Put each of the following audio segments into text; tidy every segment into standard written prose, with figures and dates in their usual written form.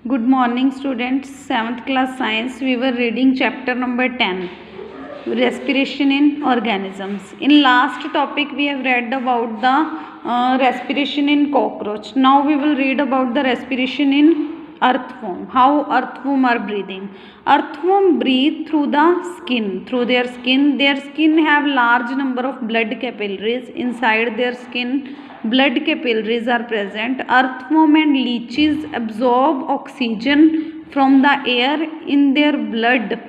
Good morning, students. 7th class science. We were reading chapter number 10, respiration in organisms. In last topic, we have read about the respiration in cockroach. Now we will read about the respiration in earthworm. How earthworm are breathing. Earthworm breathe through the skin. Through their skin. Their skin have large number of blood capillaries inside their skin. Blood capillaries are present. Earthworm and leeches absorb oxygen from the air in their blood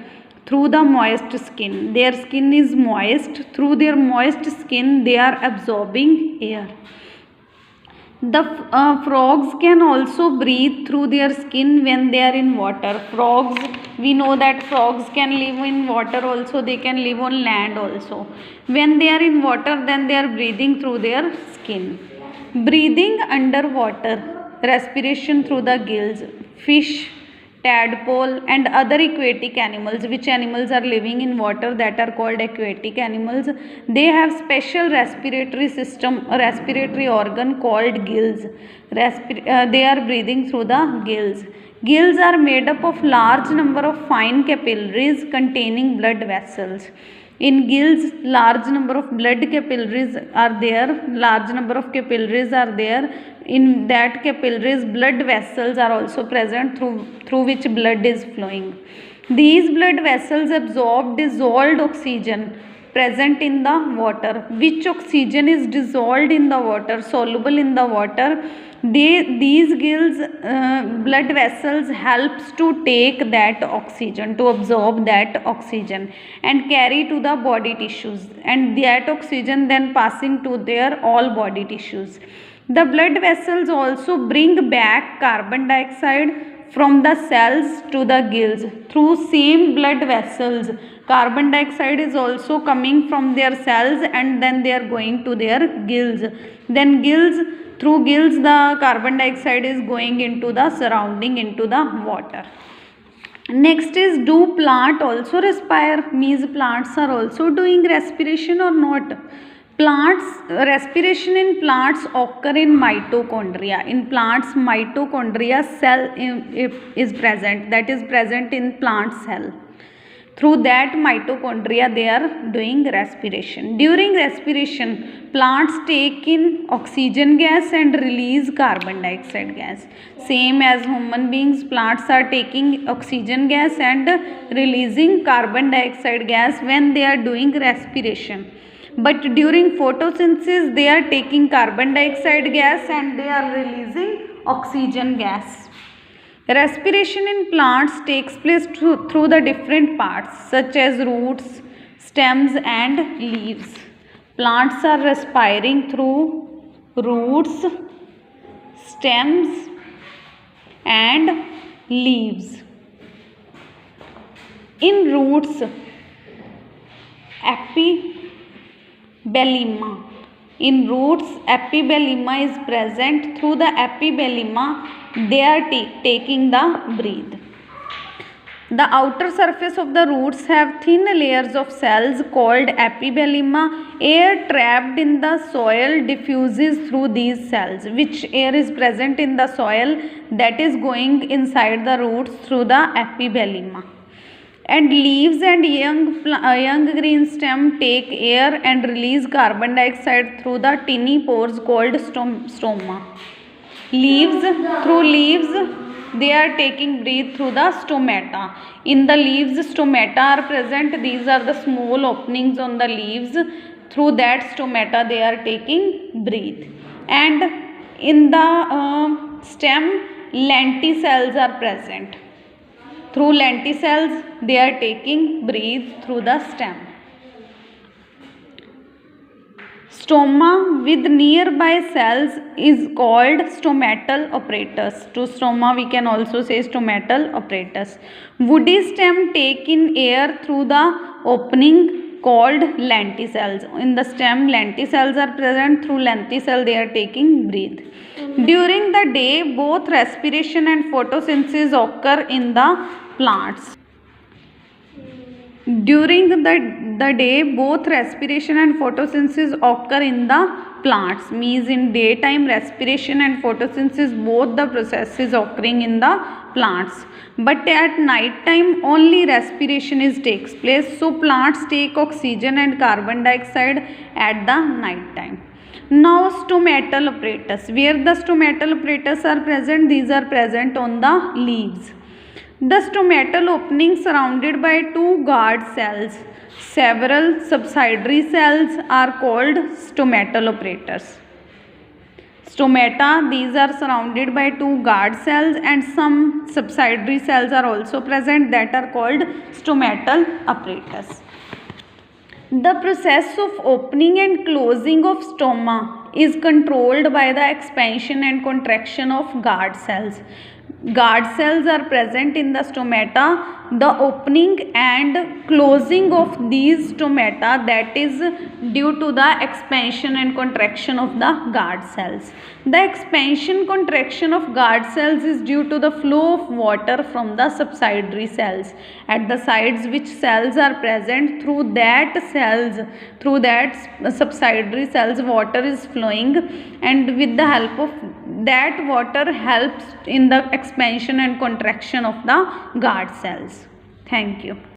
through the moist skin. Their skin is moist. Through their moist skin, they are absorbing air. The frogs can also breathe through their skin when they are in water. Frogs, we know that frogs can live in water also, they can live on land also. When they are in water, then they are breathing through their skin. Breathing underwater, respiration through the gills. Fish, tadpole and other aquatic animals, which animals are living in water, that are called aquatic animals, they have special respiratory system, respiratory organ called gills. They are breathing through the gills. Gills are made up of large number of fine capillaries containing blood vessels. In gills, large number of blood capillaries are there. Large number of capillaries are there. In that capillaries, blood vessels are also present through which blood is flowing. These blood vessels absorb dissolved oxygen present in the water. Which oxygen is dissolved in the water, soluble in the water, these gills, blood vessels helps to take that oxygen, to absorb that oxygen and carry to the body tissues, and that oxygen then passing to their all body tissues. The blood vessels also bring back carbon dioxide from the cells to the gills. Through same blood vessels, carbon dioxide is also coming from their cells and then they are going to their gills. Then through gills, the carbon dioxide is going into the surrounding, into the water. Next is, do plant also respire? Means plants are also doing respiration or not? Plants, respiration in plants occur in mitochondria. In plants, mitochondria cell is present, that is present in plant cell. Through that mitochondria, they are doing respiration. During respiration, plants take in oxygen gas and release carbon dioxide gas. Same as human beings, plants are taking oxygen gas and releasing carbon dioxide gas when they are doing respiration. But during photosynthesis, they are taking carbon dioxide gas and they are releasing oxygen gas. Respiration in plants takes place through the different parts such as roots, stems and leaves. Plants are respiring through roots, stems and leaves. In roots, epibellema. In roots, epibellema is present. Through the epibellema, they are taking the breath. The outer surface of the roots have thin layers of cells called epibellema. Air trapped in the soil diffuses through these cells. Which air is present in the soil, that is going inside the roots through the epibellema. And leaves and young green stem take air and release carbon dioxide through the tiny pores called stoma. Through leaves, they are taking breath through the stomata. In the leaves, stomata are present. These are the small openings on the leaves. Through that stomata, they are taking breath. And in the stem, lenticels are present. Through lenticels, they are taking breath through the stem. Stoma with nearby cells is called stomatal apparatus. To stoma, we can also say stomatal apparatus. Woody stem take in air through the opening called lenticels. In the stem, lenticels are present. Through lenticel, they are taking breath. During the day, both respiration and photosynthesis occur in the plants. During the day, both respiration and photosynthesis occur in the plants. Means in daytime, respiration and photosynthesis, both the processes occurring in the plants, but at night time only respiration is takes place. So plants take oxygen and carbon dioxide at the night time. Now stomatal apparatus. Where the stomatal apparatus are present? These are present on the leaves. The stomatal opening surrounded by two guard cells. Several subsidiary cells are called stomatal apparatus. Stomata, these are surrounded by two guard cells, and some subsidiary cells are also present that are called stomatal apparatus. The process of opening and closing of stoma is controlled by the expansion and contraction of guard cells. Guard cells are present in the stomata. The opening and closing of these stomata, that is due to the expansion and contraction of the guard cells. The expansion contraction of guard cells is due to the flow of water from the subsidiary cells at the sides, which cells are present through that subsidiary cells water is flowing, and with the help of that water helps in the expansion and contraction of the guard cells. Thank you.